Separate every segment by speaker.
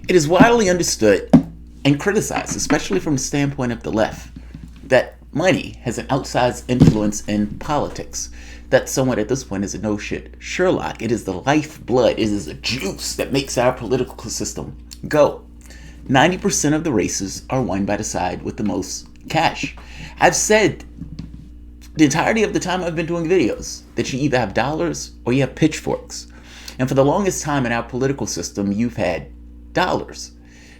Speaker 1: It is widely understood and criticized, especially from the standpoint of the left, that money has an outsized influence in politics. That someone at this point is a no shit Sherlock. It is the lifeblood, it is the juice that makes our political system go. 90% of the races are won by the side with the most cash. I've said the entirety of the time I've been doing videos that you either have dollars or you have pitchforks. And for the longest time in our political system, you've had dollars.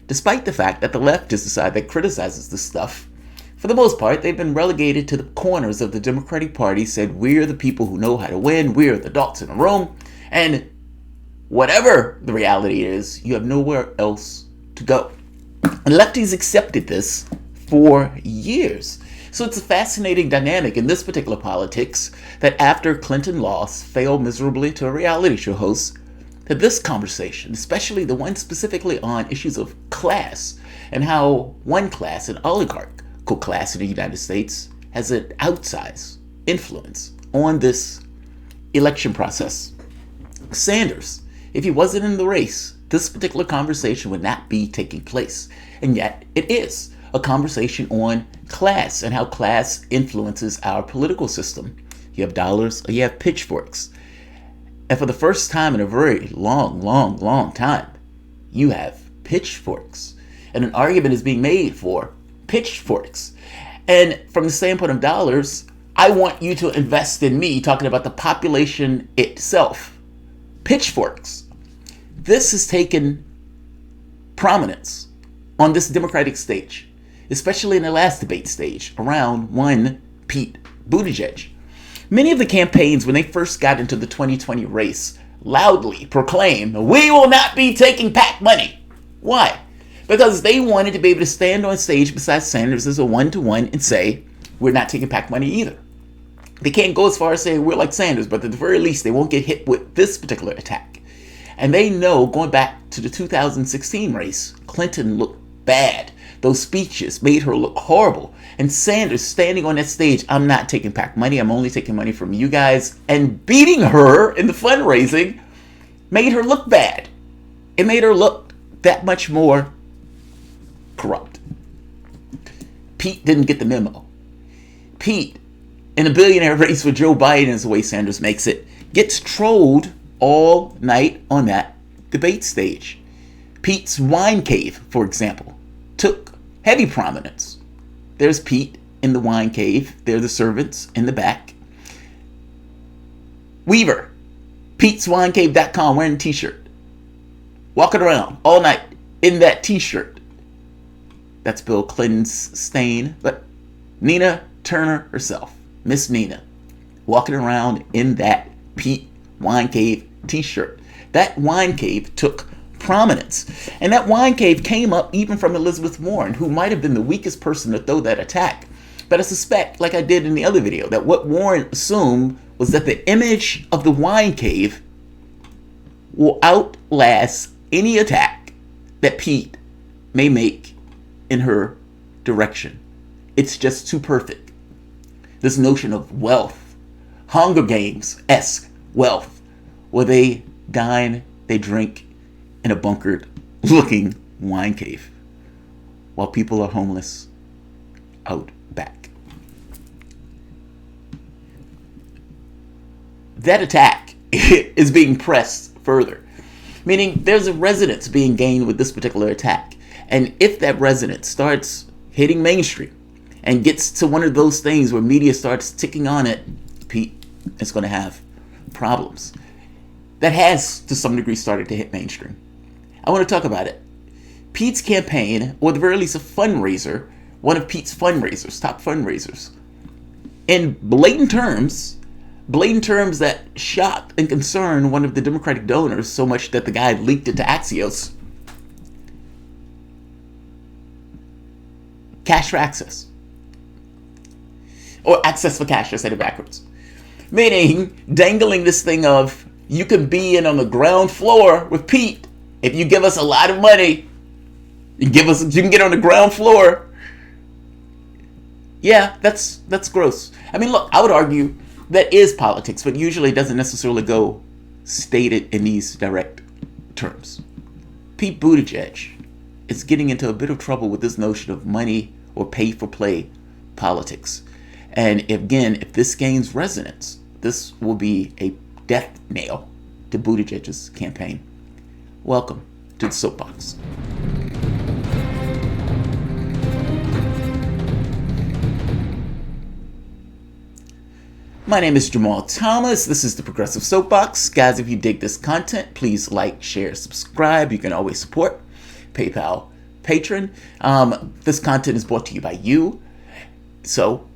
Speaker 1: Despite the fact that the left is the side that criticizes this stuff, for the most part, they've been relegated to the corners of the Democratic Party, said we're the people who know how to win, we're the adults in the room, and whatever the reality is, you have nowhere else to go. And lefties accepted this for years. So it's a fascinating dynamic in this particular politics that after Clinton lost, failed miserably to a reality show host, that this conversation, especially the one specifically on issues of class and how one class, an oligarchical class in the United States, has an outsized influence on this election process. Sanders, if he wasn't in the race, this particular conversation would not be taking place. And yet it is a conversation on class and how class influences our political system. You have dollars or you have pitchforks. And for the first time in a very long time, you have pitchforks. And an argument is being made for pitchforks. And from the standpoint of dollars, I want you to invest in me, talking about the population itself. Pitchforks. This has taken prominence on this Democratic stage, especially in the last debate stage around one Pete Buttigieg. Many of the campaigns, when they first got into the 2020 race, loudly proclaimed, we will not be taking PAC money. Why? Because they wanted to be able to stand on stage beside Sanders as a one-to-one and say, we're not taking PAC money either. They can't go as far as saying we're like Sanders, but at the very least, they won't get hit with this particular attack. And they know, going back to the 2016 race, Clinton looked bad. Those speeches made her look horrible. And Sanders standing on that stage, I'm not taking PAC money, I'm only taking money from you guys, and beating her in the fundraising made her look bad. It made her look that much more corrupt. Pete didn't get the memo. Pete, in a billionaire race with Joe Biden, as the way Sanders makes it, gets trolled all night on that debate stage. Pete's wine cave, for example, took heavy prominence. There's Pete in the wine cave. There are the servants in the back. Weaver, Pete'sWineCave.com, wearing a t-shirt. Walking around all night in that t-shirt. That's Bill Clinton's stain. But Nina Turner herself, Miss Nina, walking around in that Pete Wine Cave t-shirt. That wine cave took prominence. And that wine cave came up even from Elizabeth Warren, who might have been the weakest person to throw that attack. But I suspect, like I did in the other video, that what Warren assumed was that the image of the wine cave will outlast any attack that Pete may make in her direction. It's just too perfect. This notion of wealth, Hunger Games-esque wealth, where they dine, they drink in a bunkered looking wine cave while people are homeless out back. That attack is being pressed further, meaning there's a resonance being gained with this particular attack. And if that resonance starts hitting mainstream and gets to one of those things where media starts ticking on it, Pete is going to have problems. That has, to some degree, started to hit mainstream. I want to talk about it. Pete's campaign, or at the very least a fundraiser, one of Pete's fundraisers, top fundraisers, in blatant terms that shocked and concerned one of the Democratic donors so much that the guy leaked it to Axios. Cash for access. Or access for cash, I said it backwards. Meaning, dangling this thing of, you can be in on the ground floor with Pete if you give us a lot of money. You can get on the ground floor. Yeah, that's gross. I mean, look, I would argue that is politics, but usually it doesn't necessarily go stated in these direct terms. Pete Buttigieg is getting into a bit of trouble with this notion of money or pay-for-play politics. And again, if this gains resonance, this will be a death nail to Buttigieg's campaign. Welcome to the Soapbox. My name is Jamarl Thomas. This is the Progressive Soapbox. Guys, if you dig this content, please like, share, subscribe. You can always support PayPal, Patreon. This content is brought to you by you, so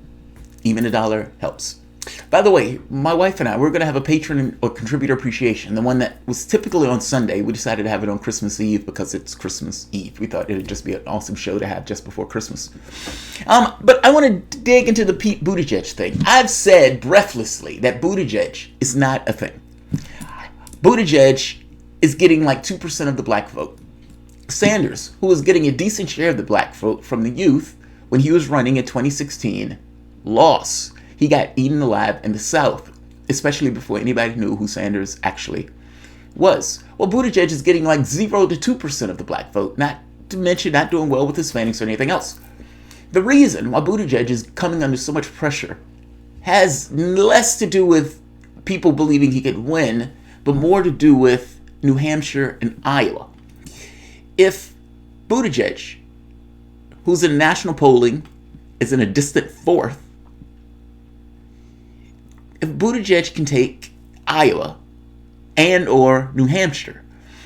Speaker 1: even $1 helps. By the way, my wife and I, we're going to have a patron or contributor appreciation. The one that was typically on Sunday, we decided to have it on Christmas Eve because it's Christmas Eve. We thought it would just be an awesome show to have just before Christmas. But I want to dig into the Pete Buttigieg thing. I've said breathlessly that Buttigieg is not a thing. Buttigieg is getting like 2% of the black vote. Sanders, who was getting a decent share of the black vote from the youth when he was running in 2016, lost. He got eaten alive in the South, especially before anybody knew who Sanders actually was. Well, Buttigieg is getting like 0 to 2% of the black vote, not to mention not doing well with Hispanics or anything else. The reason why Buttigieg is coming under so much pressure has less to do with people believing he could win, but more to do with New Hampshire and Iowa. If Buttigieg, who's in national polling, is in a distant fourth, if Buttigieg can take Iowa and or New Hampshire,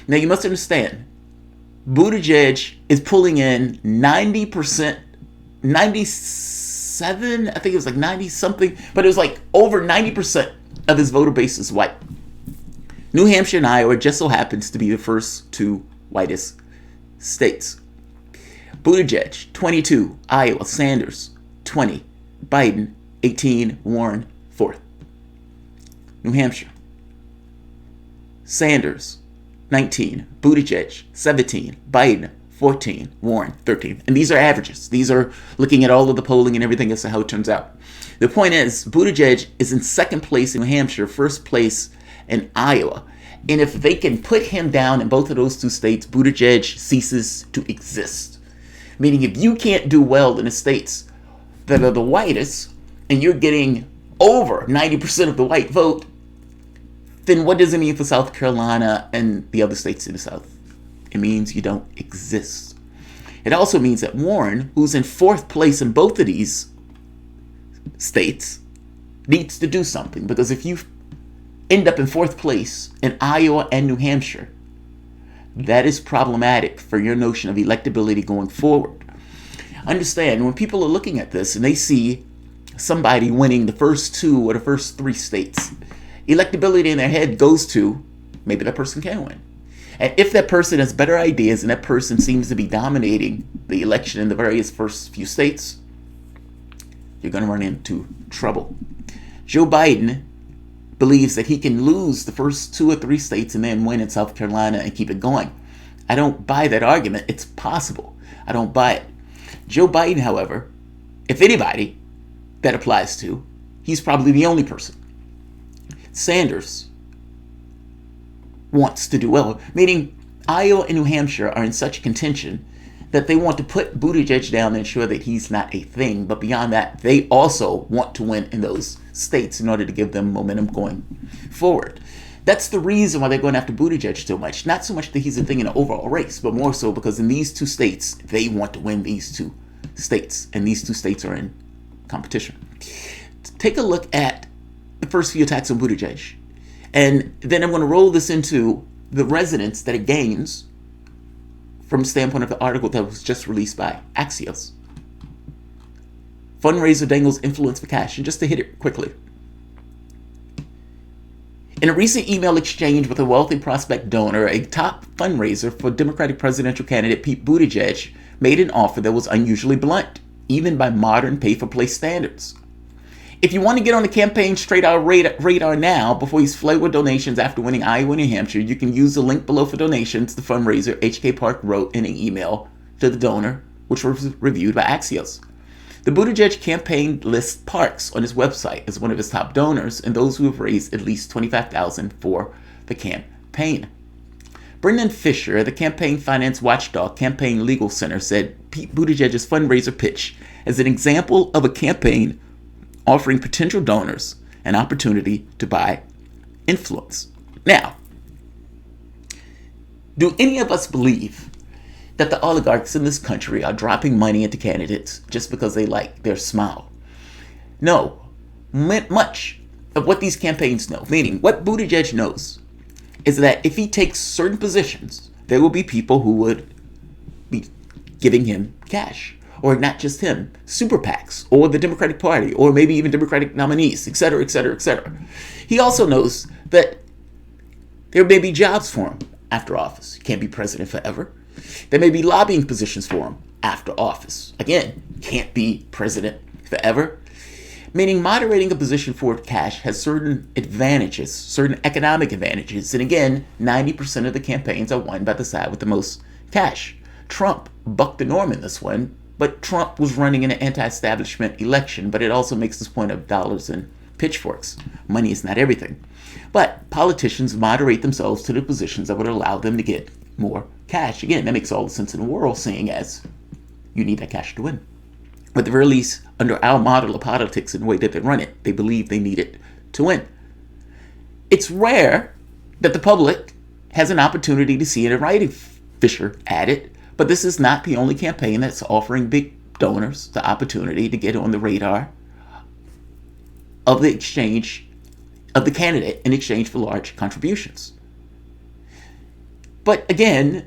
Speaker 1: now you must understand, Buttigieg is pulling in 90%, 97, I think it was like 90 something, but it was like over 90% of his voter base is white. New Hampshire and Iowa just so happens to be the first two whitest states. Buttigieg, 22, Iowa, Sanders, 20, Biden, 18, Warren, 4th. New Hampshire, Sanders, 19, Buttigieg, 17, Biden, 14, Warren, 13. And these are averages. These are looking at all of the polling and everything as to how it turns out. The point is, Buttigieg is in second place in New Hampshire, first place in Iowa. And if they can put him down in both of those two states, Buttigieg ceases to exist. Meaning if you can't do well in the states that are the whitest, and you're getting over 90% of the white vote, then what does it mean for South Carolina and the other states in the South? It means you don't exist. It also means that Warren, who's in fourth place in both of these states, needs to do something. Because if you end up in fourth place in Iowa and New Hampshire, that is problematic for your notion of electability going forward. Understand, when people are looking at this and they see somebody winning the first two or the first three states, electability in their head goes to, maybe that person can win. And if that person has better ideas and that person seems to be dominating the election in the various first few states, you're going to run into trouble. Joe Biden believes that he can lose the first two or three states and then win in South Carolina and keep it going. I don't buy that argument. It's possible. I don't buy it. Joe Biden, however, if anybody that applies to, he's probably the only person. Sanders wants to do well, meaning Iowa and New Hampshire are in such contention that they want to put Buttigieg down and ensure that he's not a thing. But beyond that, they also want to win in those states in order to give them momentum going forward. That's the reason why they're going after Buttigieg so much. Not so much that he's a thing in the overall race, but more so because in these two states, they want to win these two states. And these two states are in competition. Take a look at the first few attacks on Buttigieg. And then I'm going to roll this into the resonance that it gains from the standpoint of the article that was just released by Axios. Fundraiser dangles influence for cash. And just to hit it quickly. In a recent email exchange with a wealthy prospect donor, a top fundraiser for Democratic presidential candidate Pete Buttigieg made an offer that was unusually blunt, even by modern pay-for-play standards. If you want to get on the campaign radar now, before he's fled with donations after winning Iowa and New Hampshire, you can use the link below for donations, the fundraiser HK Park wrote in an email to the donor, which was reviewed by Axios. The Buttigieg campaign lists Parks on his website as one of his top donors and those who have raised at least $25,000 for the campaign. Brendan Fisher, the campaign finance watchdog Campaign Legal Center, said Pete Buttigieg's fundraiser pitch as an example of a campaign offering potential donors an opportunity to buy influence. Now, do any of us believe that the oligarchs in this country are dropping money into candidates just because they like their smile? No. Much of what these campaigns know, meaning what Buttigieg knows, is that if he takes certain positions, there will be people who would be giving him cash. Or not just him, super PACs, or the Democratic Party, or maybe even Democratic nominees, etc., etc., etc. He also knows that there may be jobs for him after office. He can't be president forever. There may be lobbying positions for him after office. Again, can't be president forever. Meaning moderating a position for cash has certain advantages, certain economic advantages. And again, 90% of the campaigns are won by the side with the most cash. Trump bucked the norm in this one, but Trump was running an anti-establishment election. But it also makes this point of dollars and pitchforks. Money is not everything. But politicians moderate themselves to the positions that would allow them to get more cash. Again, that makes all the sense in the world, seeing as you need that cash to win. But at the very least, under our model of politics and the way that they run it, they believe they need it to win. It's rare that the public has an opportunity to see it in writing, Fisher added, but this is not the only campaign that's offering big donors the opportunity to get on the radar of the exchange of the candidate in exchange for large contributions. But again,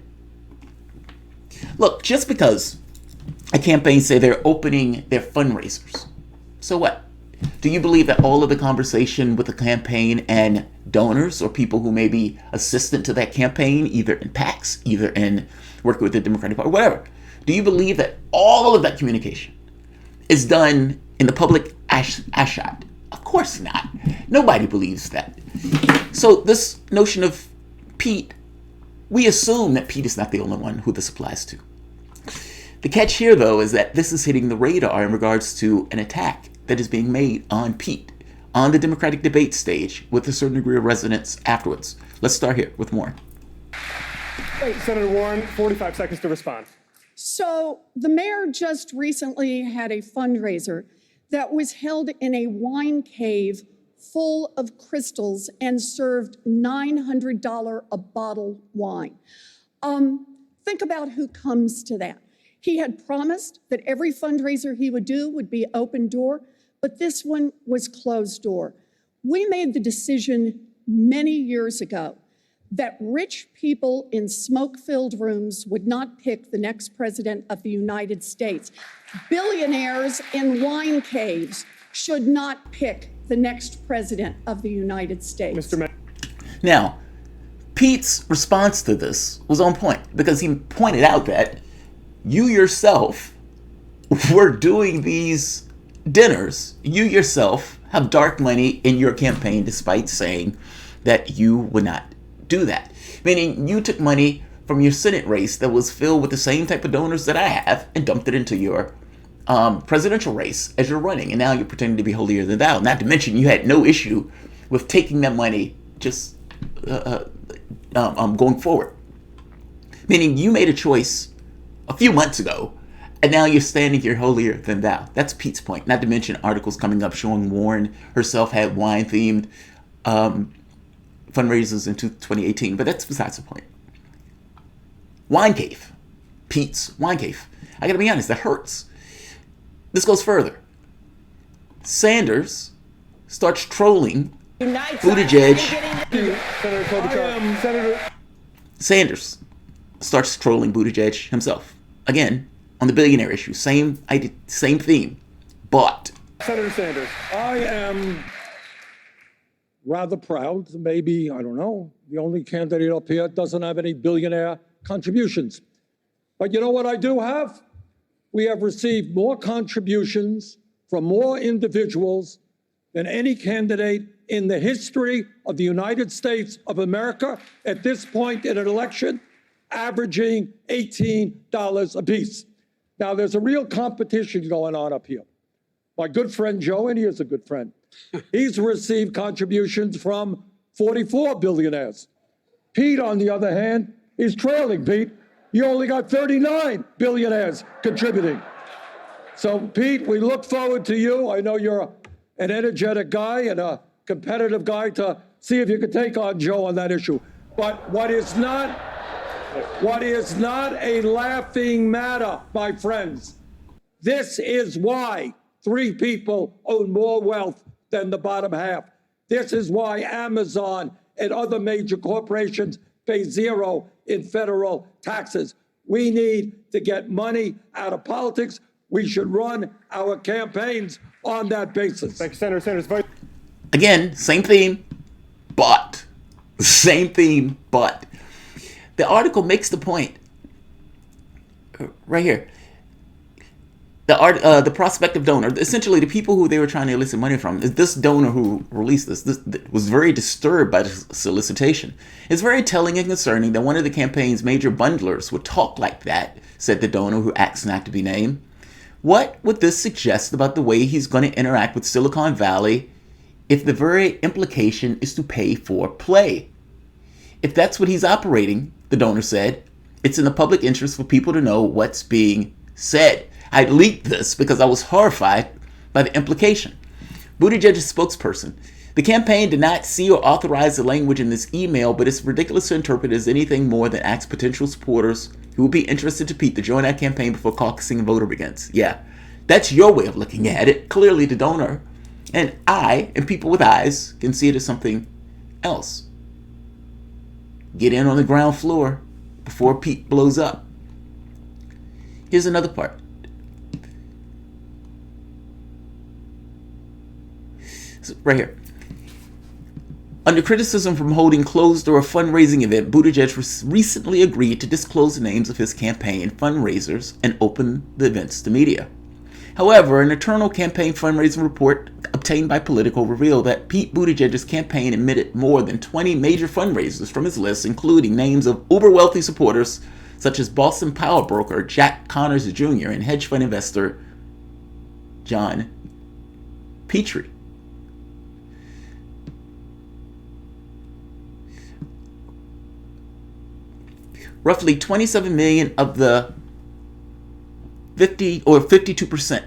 Speaker 1: look, just because a campaign say they're opening their fundraisers, so what? Do you believe that all of the conversation with the campaign and donors or people who may be assistant to that campaign, either in PACs, either in working with the Democratic Party, whatever, do you believe that all of that communication is done in the public eye-shot? Of course not. Nobody believes that. So this notion of Pete, we assume that Pete is not the only one who this applies to. The catch here, though, is that this is hitting the radar in regards to an attack that is being made on Pete on the Democratic debate stage with a certain degree of resonance afterwards. Let's start here with Warren.
Speaker 2: Hey, Senator Warren, 45 seconds to respond.
Speaker 3: So the mayor just recently had a fundraiser that was held in a wine cave full of crystals and served $900 a bottle wine. Think about who comes to that. He had promised that every fundraiser he would do would be open door, but this one was closed door. We made the decision many years ago that rich people in smoke-filled rooms would not pick the next president of the United States. Billionaires in wine caves should not pick the next president of the United States.
Speaker 2: Mr. Mayor.
Speaker 1: Now, Pete's response to this was on point because he pointed out that you yourself were doing these dinners. You yourself have dark money in your campaign despite saying that you would not do that. Meaning you took money from your Senate race that was filled with the same type of donors that I have and dumped it into your presidential race as you're running. And now you're pretending to be holier than thou. Not to mention you had no issue with taking that money just going forward. Meaning you made a choice a few months ago, and now you're standing here holier than thou. That's Pete's point. Not to mention articles coming up showing Warren herself had wine-themed fundraisers in 2018, but that's besides the point. Wine cave. Pete's wine cave. I gotta be honest, that hurts. This goes further. Sanders starts trolling Buttigieg.
Speaker 2: Senator Klobuchar.
Speaker 1: Sanders starts trolling Buttigieg himself. Again, on the billionaire issue. Same theme. But
Speaker 2: Senator Sanders.
Speaker 4: I am rather proud, maybe, I don't know, the only candidate up here doesn't have any billionaire contributions. But you know what I do have? We have received more contributions from more individuals than any candidate in the history of the United States of America at this point in an election, averaging $18 apiece. Now, there's a real competition going on up here. My good friend Joe, and he is a good friend, he's received contributions from 44 billionaires. Pete, on the other hand, He's trailing, Pete. You only got 39 billionaires contributing. So, Pete, we look forward to you. I know you're an energetic guy and a competitive guy to see if you can take on Joe on that issue. But what is not a laughing matter, my friends, this is why 3 people own more wealth than the bottom half. This is why Amazon and other major corporations pay 0 in federal taxes. We need to get money out of politics. We should run our campaigns on that basis.
Speaker 2: Thank you, Senator. Sanders.
Speaker 1: Again, same theme, but. Same theme, but. The article makes the point. Right here. The prospective donor, essentially the people who they were trying to elicit money from, this donor who released this was very disturbed by the solicitation. It's very telling and concerning that one of the campaign's major bundlers would talk like that, said the donor who asks not to be named. What would this suggest about the way he's going to interact with Silicon Valley if the very implication is to pay for play? If that's what he's operating, the donor said, it's in the public interest for people to know what's being said. I leaked this because I was horrified by the implication. Buttigieg's spokesperson. The campaign did not see or authorize the language in this email, but it's ridiculous to interpret as anything more than ask potential supporters who would be interested to Pete to join that campaign before caucusing and voter begins. Yeah, that's your way of looking at it. Clearly the donor and I, and people with eyes, can see it as something else. Get in on the ground floor before Pete blows up. Here's another part. Right here. Under criticism from holding closed-door fundraising event, Buttigieg recently agreed to disclose the names of his campaign fundraisers and open the events to media. However, an internal campaign fundraising report obtained by Politico revealed that Pete Buttigieg's campaign omitted more than 20 major fundraisers from his list, including names of uber-wealthy supporters such as Boston power broker Jack Connors Jr. and hedge fund investor John Petrie. Roughly 27 million of the 52%.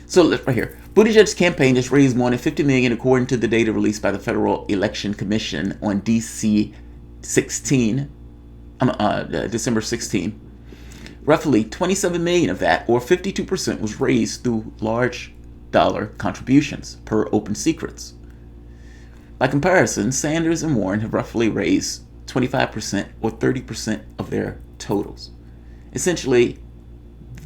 Speaker 1: So right here, Buttigieg's campaign has raised more than 50 million according to the data released by the Federal Election Commission on December 16. Roughly 27 million of that, or 52%, was raised through large dollar contributions, per Open Secrets. By comparison, Sanders and Warren have roughly raised 25% or 30% of their totals. Essentially,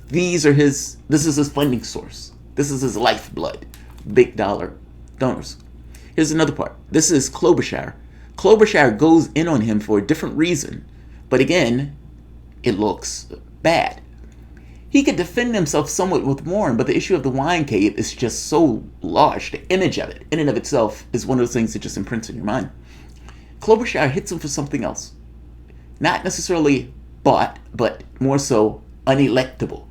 Speaker 1: this is his funding source. This is his lifeblood. Big dollar donors. Here's another part. This is Klobuchar. Klobuchar goes in on him for a different reason, but again, it looks bad. He could defend himself somewhat with Warren, but the issue of the wine cave is just so large. The image of it, in and of itself, is one of those things that just imprints in your mind. Klobuchar hits him for something else. Not necessarily bought, but more so unelectable.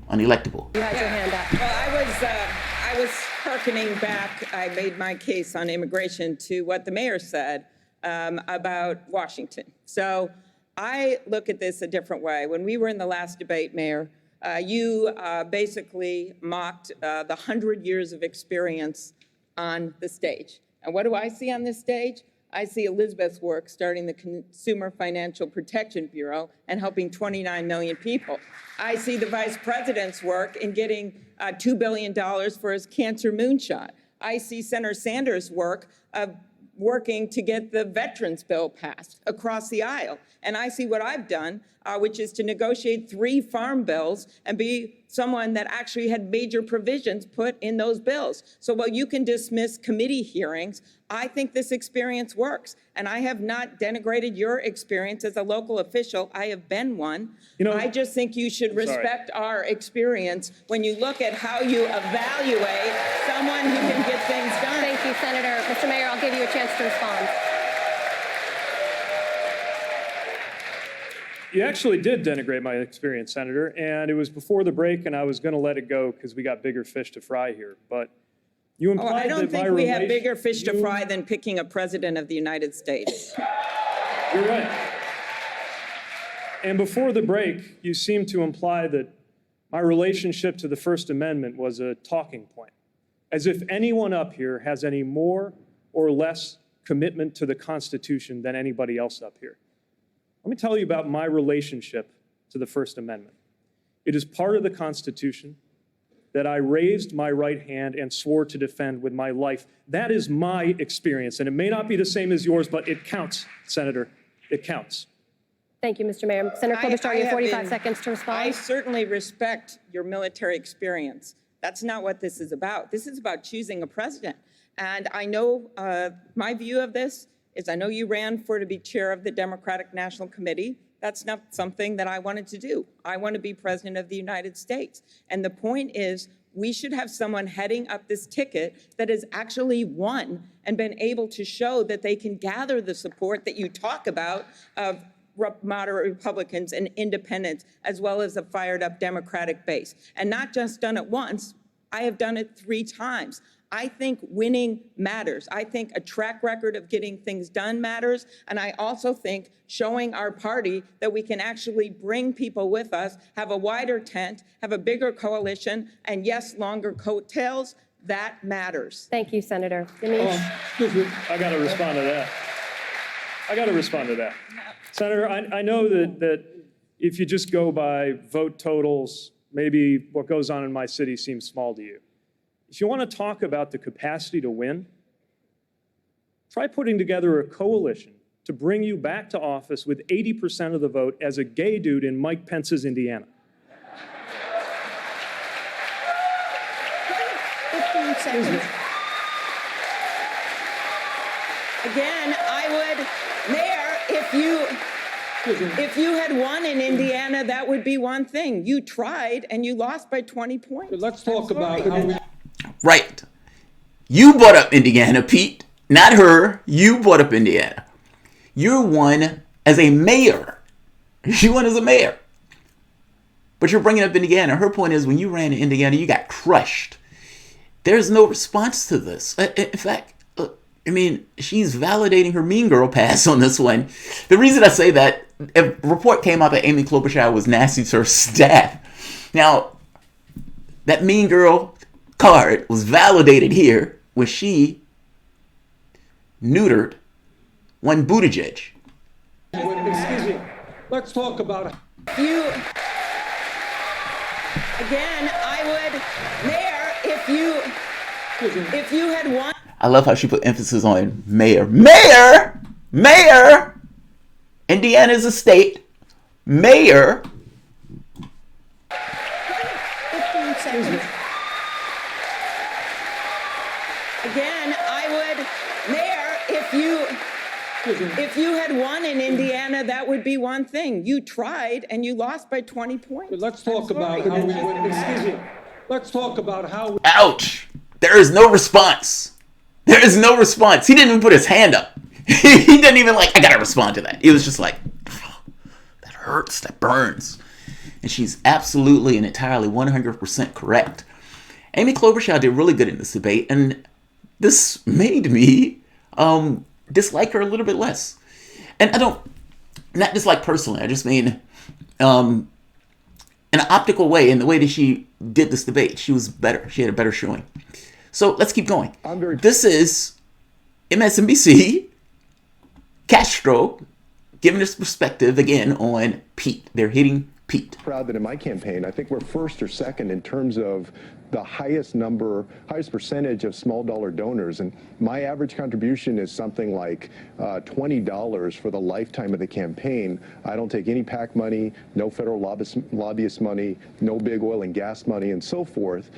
Speaker 1: Unelectable.
Speaker 5: You had your hand up. Well, I was hearkening back. I made my case on immigration to what the mayor said about Washington. So I look at this a different way. When we were in the last debate, Mayor, you basically mocked the 100 years of experience on the stage. And what do I see on this stage? I see Elizabeth's work starting the Consumer Financial Protection Bureau and helping 29 million people. I see the vice president's work in getting $2 billion for his cancer moonshot. I see Senator Sanders' work of working to get the veterans bill passed across the aisle. And I see what I've done, which is to negotiate 3 farm bills and be someone that actually had major provisions put in those bills. So while you can dismiss committee hearings, I think this experience works. And I have not denigrated your experience as a local official. I have been one. I just think you should respect our experience when you look at how you evaluate someone who can get things done.
Speaker 6: Thank you, Senator. Mr. Mayor, I'll give you a chance to respond.
Speaker 2: You actually did denigrate my experience, Senator, and it was before the break, and I was going to let it go because we got bigger fish to fry here. But you implied
Speaker 5: I don't think we have bigger fish to fry than picking a president of the United States.
Speaker 2: You're right. And before the break, you seemed to imply that my relationship to the First Amendment was a talking point, as if anyone up here has any more or less commitment to the Constitution than anybody else up here. Let me tell you about my relationship to the First Amendment. It is part of the Constitution that I raised my right hand and swore to defend with my life. That is my experience, and it may not be the same as yours, but it counts, Senator. It counts.
Speaker 6: Thank you, Mr. Mayor. Senator Klobuchar, you have 45 seconds to respond.
Speaker 5: I certainly respect your military experience. That's not what this is about. This is about choosing a president. And I know my view of this is I know you ran to be chair of the Democratic National Committee. That's not something that I wanted to do. I want to be president of the United States. And the point is, we should have someone heading up this ticket that has actually won and been able to show that they can gather the support that you talk about of moderate Republicans and independents, as well as a fired up Democratic base. And not just done it once, I have done it 3 times. I think winning matters. I think a track record of getting things done matters. And I also think showing our party that we can actually bring people with us, have a wider tent, have a bigger coalition, and yes, longer coattails, that matters.
Speaker 6: Thank you, Senator.
Speaker 2: I got to respond to that. Senator, I know that if you just go by vote totals, maybe what goes on in my city seems small to you. If you want to talk about the capacity to win, try putting together a coalition to bring you back to office with 80% of the vote as a gay dude in Mike Pence's Indiana.
Speaker 3: 15 seconds.
Speaker 5: Again, I would, Mayor, if you had won in Indiana, that would be one thing. You tried and you lost by 20 points.
Speaker 4: Let's talk about how we...
Speaker 1: Right. You brought up Indiana, Pete. Not her. You brought up Indiana. You're one as a mayor. You won as a mayor. But you're bringing up Indiana. Her point is when you ran in Indiana, you got crushed. There's no response to this. In fact, she's validating her mean girl pass on this one. The reason I say that, a report came out that Amy Klobuchar was nasty to her staff. Now, that mean girl card was validated here when she neutered one Buttigieg.
Speaker 4: Excuse me. Let's talk about it.
Speaker 5: Again, I would, Mayor, if you had won.
Speaker 1: I love how she put emphasis on mayor. Mayor! Indiana is a state. Mayor.
Speaker 3: 15 seconds.
Speaker 5: Again, I would, Mayor, if you had won in Indiana, that would be one thing. You tried and you lost by 20 points.
Speaker 4: Let's talk about how we win. Excuse me. Let's talk about how we...
Speaker 1: Ouch. There is no response. There is no response. He didn't even put his hand up. He didn't even I gotta respond to that. It was just like, oh, that hurts, that burns. And she's absolutely and entirely 100% correct. Amy Klobuchar did really good in this debate, and this made me dislike her a little bit less. And I don't, not dislike personally, I just mean in an optical way, in the way that she did this debate. She was better. She had a better showing. So let's keep going. This is MSNBC, Castro, giving us perspective again on Pete. They're hitting Pete.
Speaker 7: Proud that in my campaign, I think we're first or second in terms of the highest percentage of small dollar donors. And my average contribution is something like $20 for the lifetime of the campaign. I don't take any PAC money, no federal lobbyist money, no big oil and gas money, and so forth.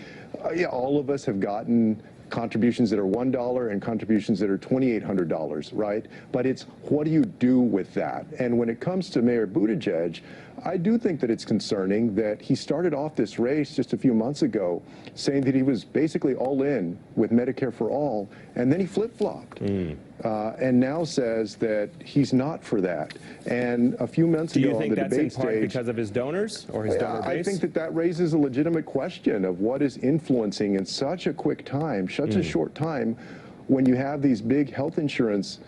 Speaker 7: All of us have gotten contributions that are $1 and contributions that are $2,800, right? But it's what do you do with that? And when it comes to Mayor Buttigieg, I do think that it's concerning that he started off this race just a few months ago saying that he was basically all in with Medicare for all, and then he flip-flopped and now says that he's not for that. And a few months ago on the debate stage... Do you think that's in part
Speaker 8: because of his donors or his donor base?
Speaker 7: I think that raises a legitimate question of what is influencing in such a quick time, such a short time, when you have these big health insurance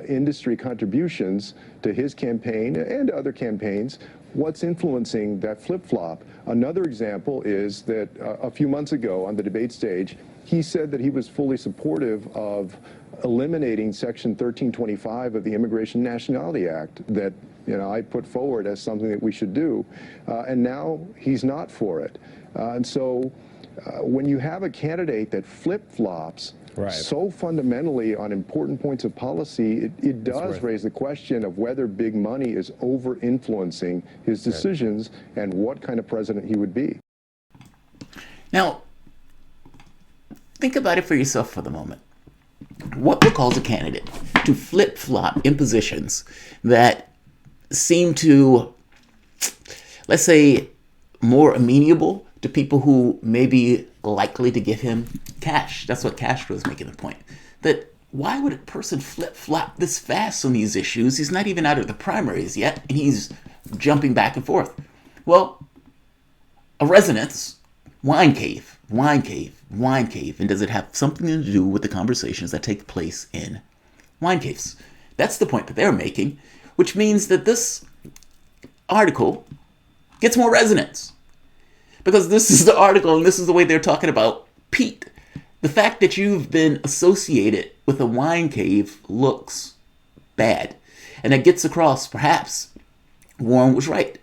Speaker 7: industry contributions to his campaign and other campaigns, what's influencing that flip-flop? Another example is that a few months ago on the debate stage, he said that he was fully supportive of eliminating Section 1325 of the Immigration Nationality Act that I put forward as something that we should do, and now he's not for it. And so when you have a candidate that flip-flops so fundamentally on important points of policy, it does raise the question of whether big money is over-influencing his decisions and what kind of president he would be.
Speaker 1: Now, think about it for yourself for the moment. What would cause a candidate to flip-flop in positions that seem to, let's say, more amenable to people who may be likely to give him cash? That's what Castro is making the point. That why would a person flip-flop this fast on these issues? He's not even out of the primaries yet, and he's jumping back and forth. Well, a residence, wine cave, and does it have something to do with the conversations that take place in wine caves? That's the point that they're making, which means that this article gets more resonance. Because this is the article and this is the way they're talking about Pete. The fact that you've been associated with a wine cave looks bad. And that gets across, perhaps, Warren was right.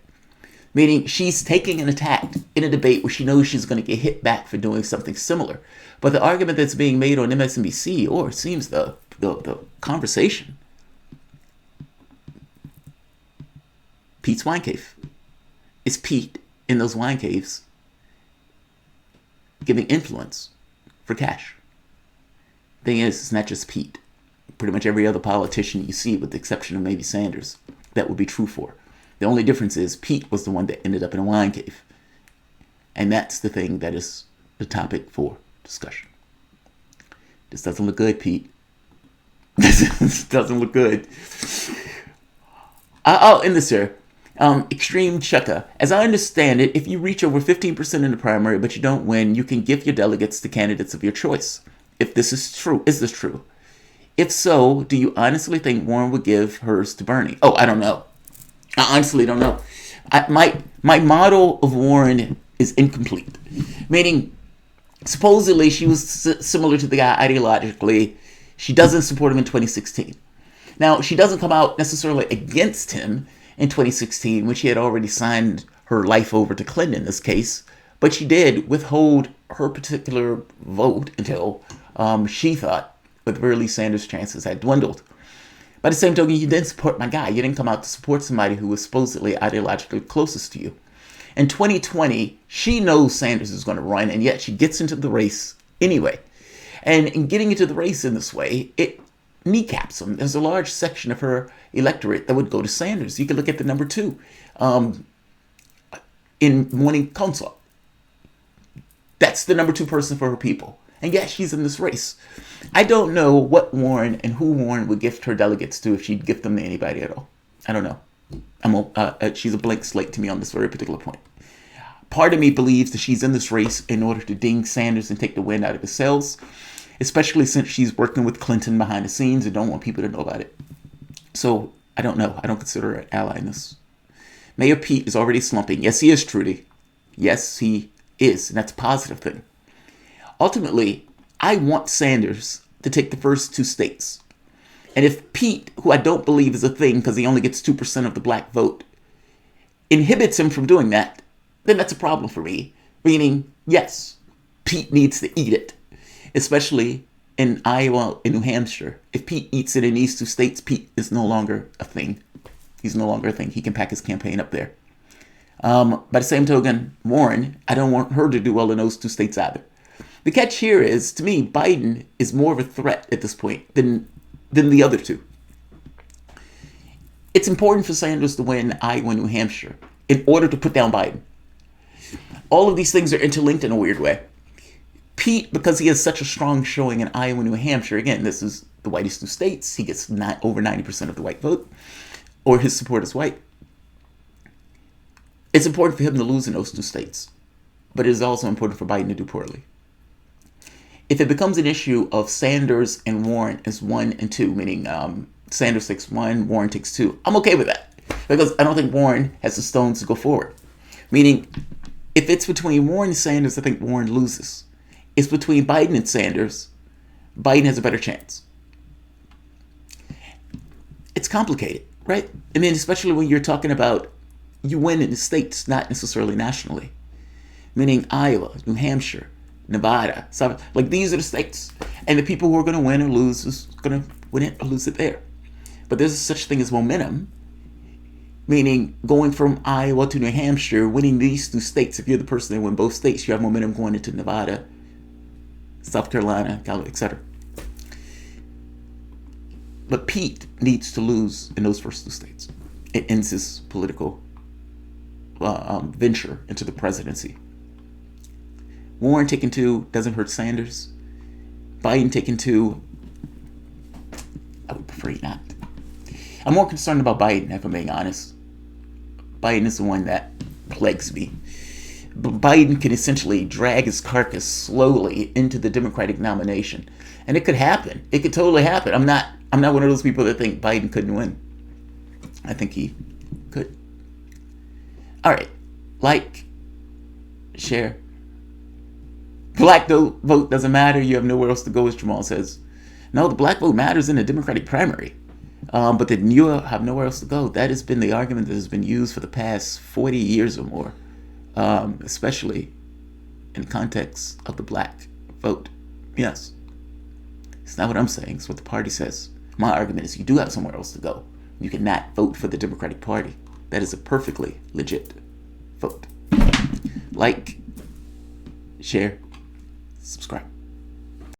Speaker 1: Meaning she's taking an attack in a debate where she knows she's going to get hit back for doing something similar. But the argument that's being made on MSNBC, or it seems the conversation, Pete's wine cave. Is Pete in those wine caves giving influence for cash? Thing is, it's not just Pete. Pretty much every other politician you see, with the exception of maybe Sanders, that would be true for. The only difference is Pete was the one that ended up in a wine cave. And that's the thing that is the topic for discussion. This doesn't look good, Pete. This doesn't look good. I'll end this here. Extreme Chukka. As I understand it, if you reach over 15% in the primary but you don't win, you can give your delegates to candidates of your choice. If this is true, is this true? If so, do you honestly think Warren would give hers to Bernie? Oh, I don't know. I honestly don't know. My model of Warren is incomplete. Meaning, supposedly she was similar to the guy ideologically. She doesn't support him in 2016. Now, she doesn't come out necessarily against him in 2016, when she had already signed her life over to Clinton in this case, but she did withhold her particular vote until she thought that Bernie Sanders' chances had dwindled. By the same token, you didn't support my guy. You didn't come out to support somebody who was supposedly ideologically closest to you. In 2020, she knows Sanders is going to run, and yet she gets into the race anyway. And in getting into the race in this way, it kneecaps him. There's a large section of her electorate that would go to Sanders. You could look at the number 2 in Morning Consult. That's the number 2 person for her people. And yet she's in this race. I don't know what Warren and who Warren would gift her delegates to if she'd gift them to anybody at all. I don't know. She's a blank slate to me on this very particular point. Part of me believes that she's in this race in order to ding Sanders and take the wind out of his sails, especially since she's working with Clinton behind the scenes and don't want people to know about it. So, I don't know. I don't consider her an ally in this. Mayor Pete is already slumping. Yes, he is, Trudy. Yes, he is. And that's a positive thing. Ultimately, I want Sanders to take the first 2 states. And if Pete, who I don't believe is a thing because he only gets 2% of the black vote, inhibits him from doing that, then that's a problem for me. Meaning, yes, Pete needs to eat it. Especially in Iowa and New Hampshire. If Pete eats it in these 2 states, Pete is no longer a thing. He's no longer a thing. He can pack his campaign up there. By the same token, Warren, I don't want her to do well in those 2 states either. The catch here is, to me, Biden is more of a threat at this point than the other 2. It's important for Sanders to win Iowa and New Hampshire in order to put down Biden. All of these things are interlinked in a weird way. Pete, because he has such a strong showing in Iowa and New Hampshire, again, this is the whitest 2 states. He gets over 90% of the white vote, or his support is white. It's important for him to lose in those 2 states, but it is also important for Biden to do poorly. If it becomes an issue of Sanders and Warren as 1 and 2, meaning Sanders takes 1, Warren takes 2. I'm okay with that because I don't think Warren has the stones to go forward. Meaning, if it's between Warren and Sanders, I think Warren loses. It's between Biden and Sanders, Biden has a better chance. It's complicated, right? I mean, especially when you're talking about you win in the states, not necessarily nationally. Meaning Iowa, New Hampshire, Nevada, South, like these are the states. And the people who are going to win or lose is going to win it or lose it there. But there's such thing as momentum, meaning going from Iowa to New Hampshire, winning these 2 states. If you're the person that win both states, you have momentum going into Nevada, South Carolina, etc. But Pete needs to lose in those first 2 states. It ends his political venture into the presidency. Warren taking 2 doesn't hurt Sanders. Biden taking 2, I would prefer not. I'm more concerned about Biden, if I'm being honest. Biden is the one that plagues me. Biden can essentially drag his carcass slowly into the Democratic nomination. And it could happen. It could totally happen. I'm not one of those people that think Biden couldn't win. I think he could. All right. Like, share. Black vote doesn't matter. You have nowhere else to go, as Jamarl says. No, the black vote matters in the Democratic primary. But then you have nowhere else to go. That has been the argument that has been used for the past 40 years or more, especially in context of the black vote. Yes. It's not what I'm saying. It's what the party says. My argument is you do have somewhere else to go. You cannot vote for the Democratic Party. That is a perfectly legit vote. Like, share, subscribe.